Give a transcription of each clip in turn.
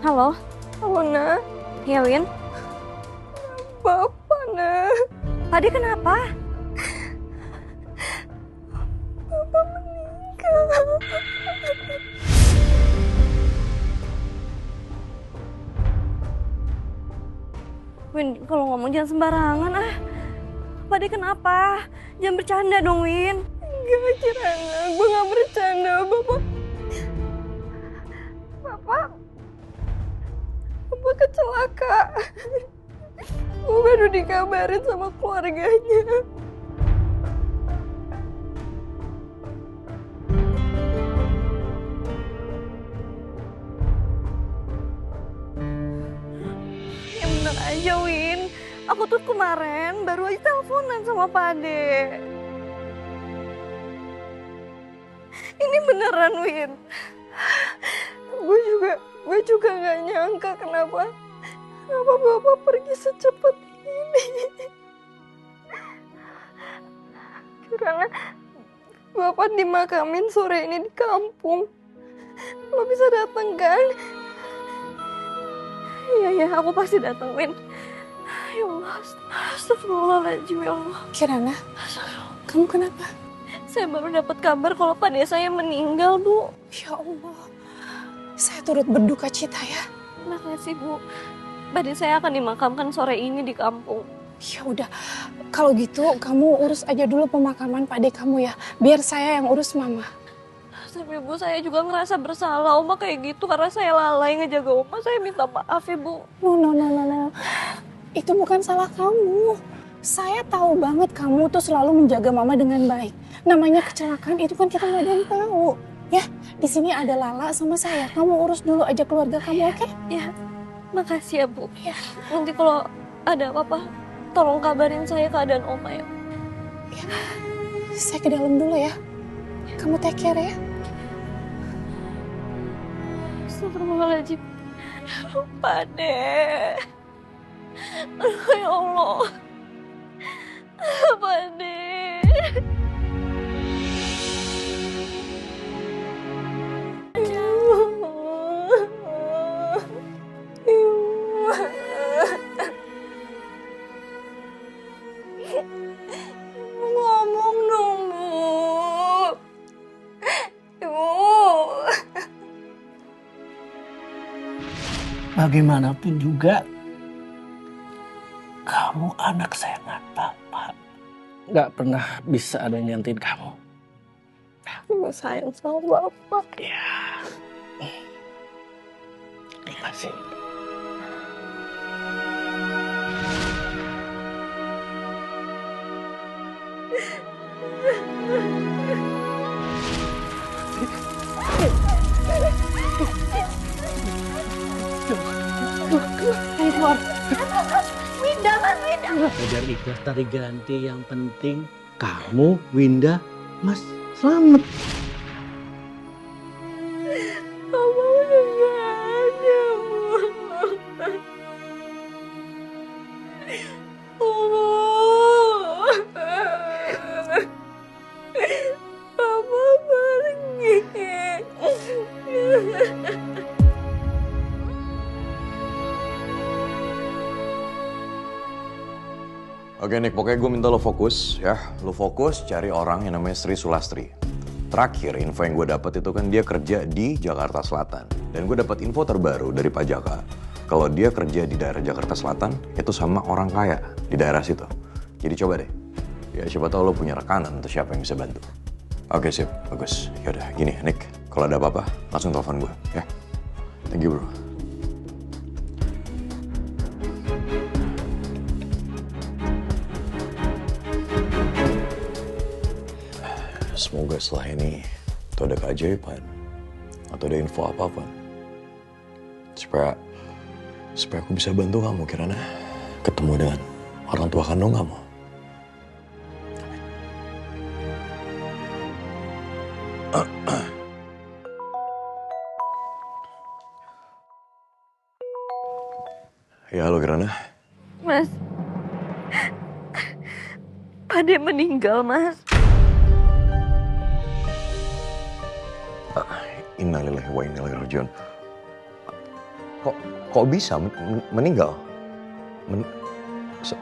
Halo? Halo, Nak. Iya, Win? Bapak, Nak. Tadi kenapa? Bapak meninggal. Win, kalau ngomong jangan sembarangan ah. Tadi kenapa? Jangan bercanda dong, Win. Enggak, Kirana. Gue gak bercanda, Bapak. Bapak kecelakaan. Gue baru dikabarin sama keluarganya. Ya bener aja, Win. Aku tuh kemarin baru aja teleponan sama Pak Ade. Ini beneran, Win. Gue juga gak nyangka kenapa Bapak pergi secepat ini. Karena Bapak dimakamin sore ini di kampung. Lo bisa datang kan? Iya, aku pasti datang, Win. Ya Allah, astagfirullahaladzim, ya Allah. Kirana, kamu kenapa? Saya baru dapat kabar kalau Pak Ade saya meninggal, Bu. Ya Allah, saya turut berduka cita ya. Makasih, Bu. Pak Ade saya akan dimakamkan sore ini di kampung. Ya udah, kalau gitu kamu urus aja dulu pemakaman Pak Ade kamu ya. Biar saya yang urus Mama. Tapi Bu, saya juga ngerasa bersalah. Oma kayak gitu karena saya lalai ngejaga Oma. Saya minta maaf ya, Bu. No. Itu bukan salah kamu. Saya tahu banget kamu tuh selalu menjaga Mama dengan baik. Namanya kecelakaan itu kan kita nggak ada yang tahu. Ya, di sini ada Lala sama saya. Kamu urus dulu aja keluarga kamu, oke? Ya, makasih ya, Bu. Ya. Nanti kalau ada apa-apa, tolong kabarin saya keadaan Oma ya. Ya. Saya ke dalam dulu ya. Kamu take care ya. Astagfirullahaladzim. Pak Ade. Ya Allah. Pak Ade. Ngomong dong, Bu. Ibu. Bagaimanapun juga, kamu anak kesayangan Papa. Gak pernah bisa ada yang nyantiin kamu. Ibu sayang sama Bapak. Ya. Terima kasih. Winda, Mas, Winda. Biar ikhlas tari ganti, yang penting kamu, Winda, Mas selamat. Mama udah gak ada, Bu. Papa pergi. Oke Nick, pokoknya gue minta lo fokus ya. Lo fokus cari orang yang namanya Sri Sulastri. Terakhir info yang gue dapat itu kan dia kerja di Jakarta Selatan. Dan gue dapat info terbaru dari Pak Jaka. Kalau dia kerja di daerah Jakarta Selatan, itu sama orang kaya di daerah situ. Jadi coba deh. Ya siapa tahu lo punya rekanan atau siapa yang bisa bantu. Oke sip, bagus. Yaudah gini Nick, kalau ada apa-apa langsung telepon gue ya. Thank you bro. Semoga setelah ini itu ada keajaiban atau ada info apa-apa supaya aku bisa bantu kamu Kirana ketemu dengan orang tua kandung kamu. Ya halo Kirana. Mas. Pak Ade meninggal, Mas. Innalillahi wa inna ilaihi raji'un. kok bisa meninggal?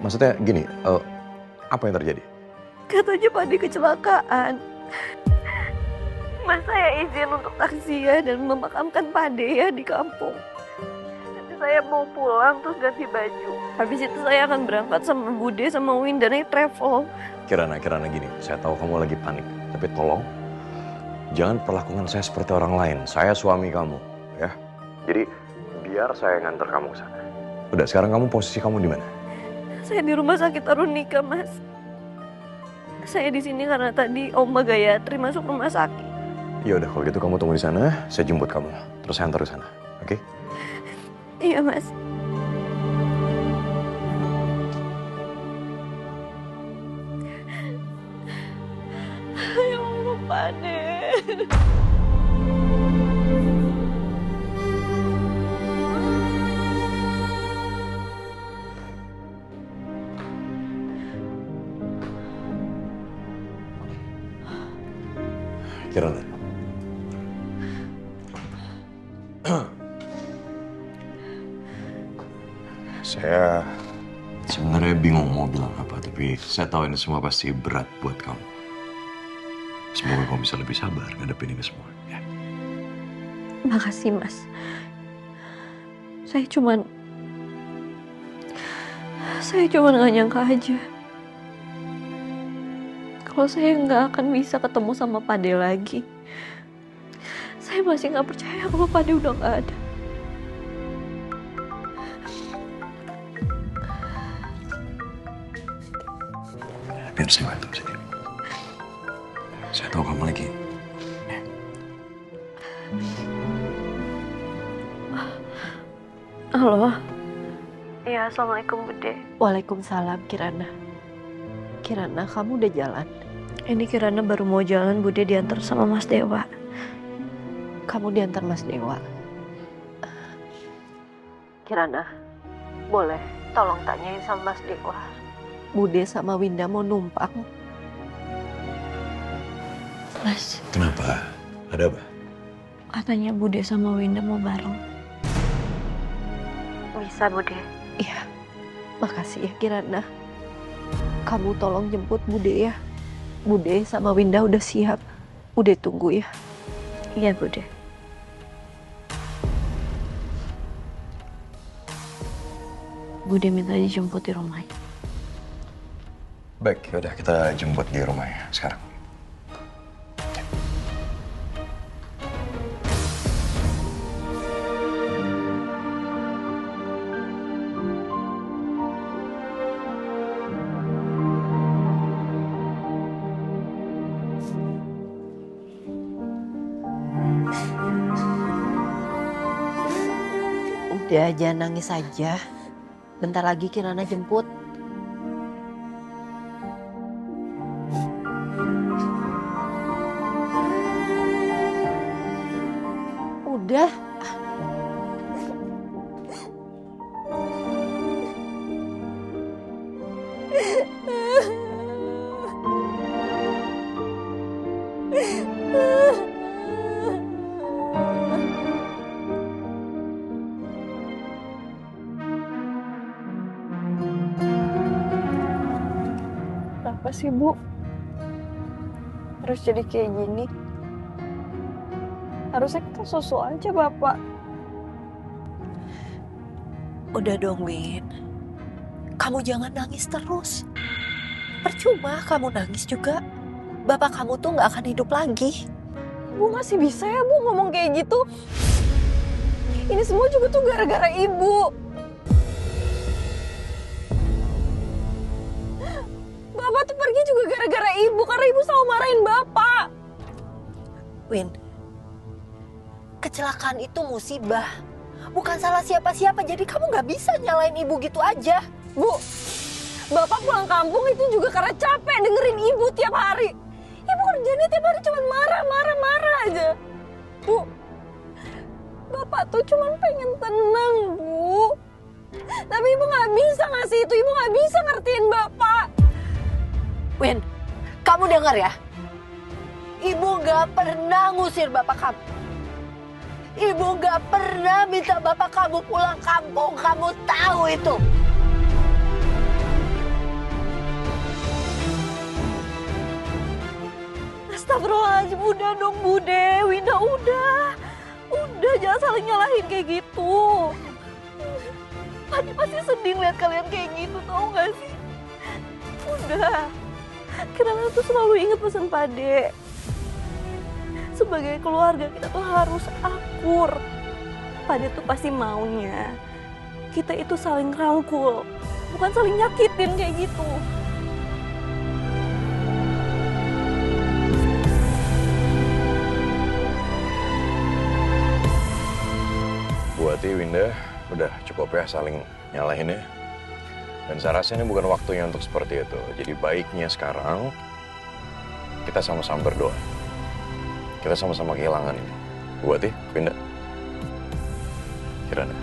Maksudnya gini, apa yang terjadi? Katanya Pade kecelakaan. Mas saya izin untuk takziah dan memakamkan Pade ya di kampung. Nanti saya mau pulang terus ganti baju. Habis itu saya akan berangkat sama Bude sama Winda naik travel. Kirana gini, saya tahu kamu lagi panik. Tapi tolong, jangan perlakukan saya seperti orang lain. Saya suami kamu, ya. Jadi, biar saya nganter kamu ke sana. Udah, sekarang posisi kamu di mana? Saya di rumah sakit Arunika, Mas. Saya di sini karena tadi Oma Gayatri masuk rumah sakit. Ya udah, kalau gitu kamu tunggu di sana, saya jemput kamu. Terus saya antar ke sana, oke? Iya, Mas. Ya Allah, Pade. Kirana. Saya sebenarnya bingung mau bilang apa, tapi saya tahu ini semua pasti berat buat kamu. Semoga kamu bisa lebih sabar ngadepin ini semua, ya. Makasih, Mas. Saya cuman gak nyangka aja kalau saya nggak akan bisa ketemu sama Pade lagi. Saya masih nggak percaya kalau Pade udah nggak ada. Biar saya bantu sini. Saya tahu kamu lagi. Halo. Iya, assalamualaikum Bude. Waalaikumsalam Kirana. Kirana, kamu udah jalan? Ini Kirana baru mau jalan, Bude diantar sama Mas Dewa. Kamu diantar Mas Dewa? Kirana, boleh tolong tanyain sama Mas Dewa. Bude sama Winda mau numpang. Mas. Kenapa? Ada apa? Katanya Bude sama Winda mau bareng. Bisa, Bude? Iya. Makasih ya, Kirana. Kamu tolong jemput Bude ya. Bude sama Winda udah siap. Bude tunggu ya. Iya, Bude. Bude minta dijemput di rumahnya. Baik, yaudah kita jemput di rumahnya sekarang. Udah, jangan nangis aja. Bentar lagi Kirana jemput. Udah. Kenapa sih, Bu? Harus jadi kayak gini? Harusnya kita susu aja, Bapak. Udah dong, Win. Kamu jangan nangis terus. Percuma kamu nangis juga. Bapak kamu tuh gak akan hidup lagi. Ibu masih bisa ya, Bu, ngomong kayak gitu? Ini semua juga tuh gara-gara Ibu. Bapak tuh pergi juga gara-gara Ibu, karena Ibu selalu marahin Bapak. Win, kecelakaan itu musibah. Bukan salah siapa-siapa, jadi kamu gak bisa nyalain ibu gitu aja. Bu, Bapak pulang kampung itu juga karena capek dengerin Ibu tiap hari. Ibu kerjanya tiap hari cuma marah aja. Bu, Bapak tuh cuma pengen tenang, Bu. Tapi Ibu gak bisa ngasih itu, Ibu gak bisa ngertiin Bapak. Win, kamu dengar ya? Ibu gak pernah ngusir bapak kamu. Ibu gak pernah minta bapak kamu pulang kampung, kamu tahu itu. Astagfirullahaladzim, udah dong Bude, Winda udah. Udah, jangan saling nyalahin kayak gitu. Padi pasti sedih lihat kalian kayak gitu, tau gak sih? Udah, Kirana tuh selalu inget pesan Pade. Sebagai keluarga kita tuh harus akur. Pade tuh pasti maunya kita itu saling rangkul, bukan saling nyakitin kayak gitu. Buati, Winda, udah cukup ya saling nyalahin ya. Dan saya rasa ini bukan waktunya untuk seperti itu. Jadi baiknya sekarang kita sama-sama berdoa. Kita sama-sama kehilangan ini. Buati, Winda, Kirana.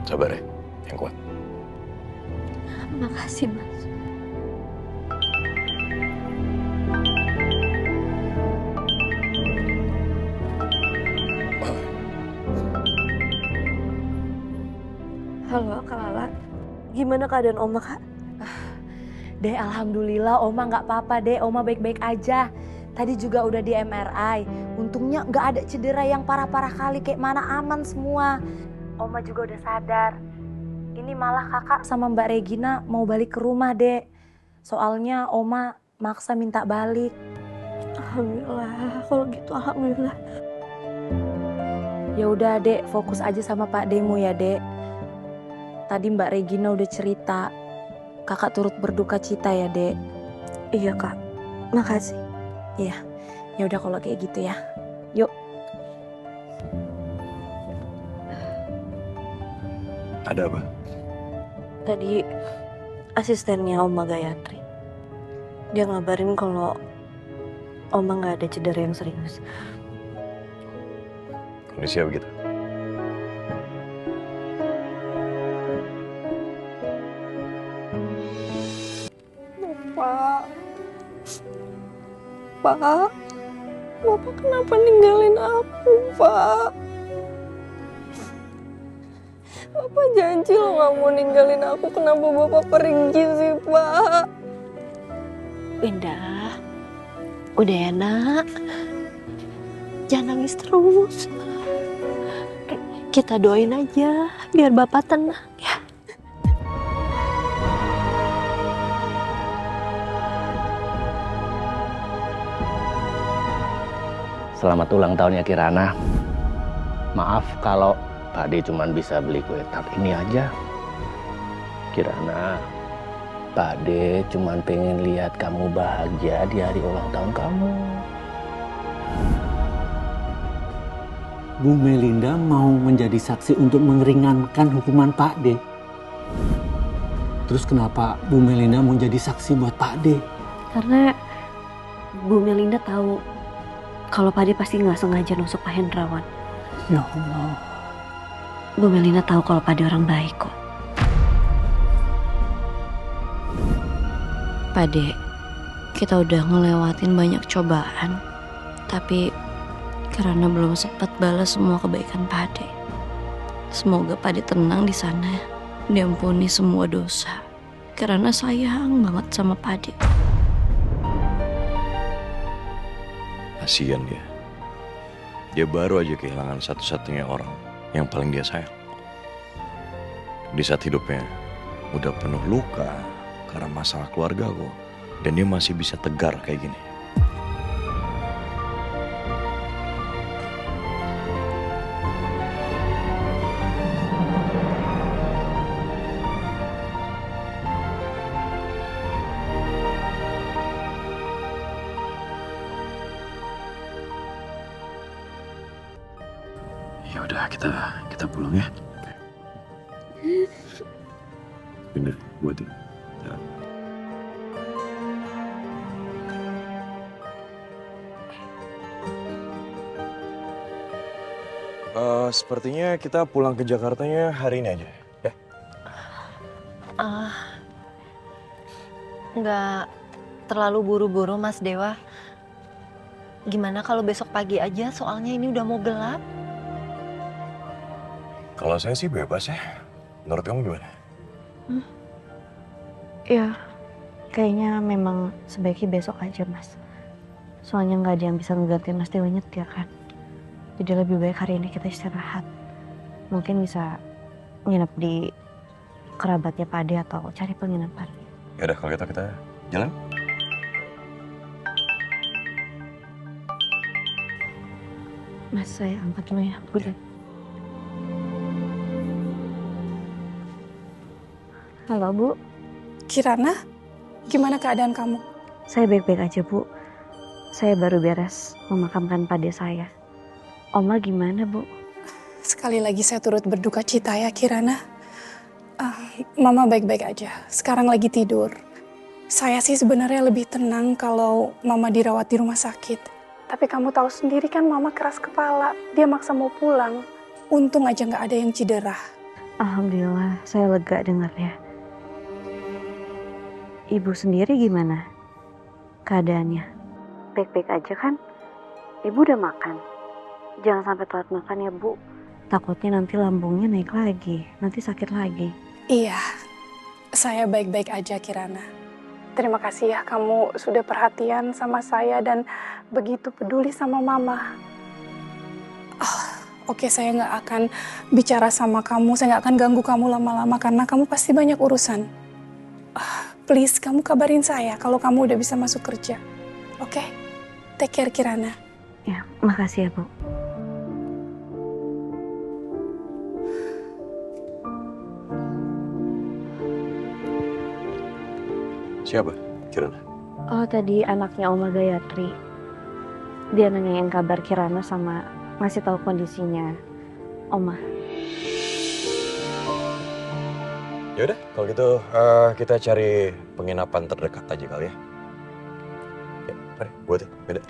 Sabar ya, yang kuat. Makasih, Mas. Halo, Kak Lala. Gimana keadaan Oma, Kak? Dek, alhamdulillah Oma nggak apa-apa deh, Oma baik-baik aja. Tadi juga udah di MRI, untungnya nggak ada cedera yang parah-parah kali, kayak mana aman semua. Oma juga udah sadar. Ini malah kakak sama Mbak Regina mau balik ke rumah dek. Soalnya Oma maksa minta balik. Alhamdulillah, kalau gitu alhamdulillah. Ya udah dek, fokus aja sama Pak Demo ya dek. Tadi Mbak Regina udah cerita, kakak turut berduka cita ya dek. Iya Kak, makasih. Iya, ya udah kalau kayak gitu ya. Yuk. Ada apa? Tadi asistennya Oma Gayatri, dia ngabarin kalau Oma nggak ada cedera yang serius. Kondisinya begitu. Pak, Bapak kenapa ninggalin aku, Pak? Bapak janji lo gak mau ninggalin aku, kenapa Bapak pergi sih, Pak? Winda, udah ya nak, jangan nangis terus. Kita doain aja biar Bapak tenang ya. Selamat ulang tahun ya Kirana. Maaf kalau Pak De cuma bisa beli kue tart ini aja. Kirana, Pak De cuma pengen lihat kamu bahagia di hari ulang tahun kamu. Bu Melinda mau menjadi saksi untuk meringankan hukuman Pak De. Terus kenapa Bu Melinda mau jadi saksi buat Pak De? Karena Bu Melinda tahu kalau Pak De pasti nggak sengaja nusuk Pak Hendrawan. Ya Allah. Bu Melinda tahu kalau Pak De orang baik kok. Pak De, kita udah ngelewatin banyak cobaan, tapi karena belum sempat balas semua kebaikan Pak De. Semoga Pak De tenang di sana, diampuni semua dosa. Karena sayang banget sama Pak De. Kasian dia. Dia baru aja kehilangan satu-satunya orang yang paling dia sayang. Di saat hidupnya udah penuh luka karena masalah keluarga kok. Dan dia masih bisa tegar kayak gini. Ya udah kita pulang ya. Bener, buat ya. Sepertinya kita pulang ke Jakartanya hari ini aja, ya? nggak terlalu buru-buru Mas Dewa. Gimana kalau besok pagi aja, soalnya ini udah mau gelap. Kalau saya sih bebas ya. Menurut kamu gimana? Ya, kayaknya memang sebaiknya besok aja Mas. Soalnya nggak ada yang bisa ngegantiin Mas Dewa nyetir kan. Jadi lebih baik hari ini kita istirahat. Mungkin bisa nginep di kerabatnya Pak Ade atau cari penginapan. Ya udah kalau gitu kita jalan. Mas, saya angkat dulu ya, Bu. Halo, Bu. Kirana, gimana keadaan kamu? Saya baik-baik aja, Bu. Saya baru beres memakamkan pade saya. Oma gimana, Bu? Sekali lagi saya turut berduka cita ya, Kirana. Mama baik-baik aja. Sekarang lagi tidur. Saya sih sebenarnya lebih tenang kalau Mama dirawat di rumah sakit. Tapi kamu tahu sendiri kan Mama keras kepala. Dia maksa mau pulang. Untung aja nggak ada yang cedera. Alhamdulillah, saya lega dengarnya. Ibu sendiri gimana keadaannya? Baik-baik aja kan? Ibu udah makan? Jangan sampai telat makan ya, Bu. Takutnya nanti lambungnya naik lagi, nanti sakit lagi. Iya, saya baik-baik aja, Kirana. Terima kasih ya kamu sudah perhatian sama saya dan begitu peduli sama Mama. Oke, saya nggak akan bicara sama kamu, saya nggak akan ganggu kamu lama-lama karena kamu pasti banyak urusan. Please, kamu kabarin saya kalau kamu udah bisa masuk kerja. Oke? Take care, Kirana. Ya, makasih ya, Bu. Siapa? Kirana? Oh, tadi anaknya Oma Gayatri. Dia nanyain kabar Kirana sama ngasih tahu kondisinya Oma. Ya udah, kalau gitu kita cari penginapan terdekat aja kali ya. Ya, mari, buat ya, beda.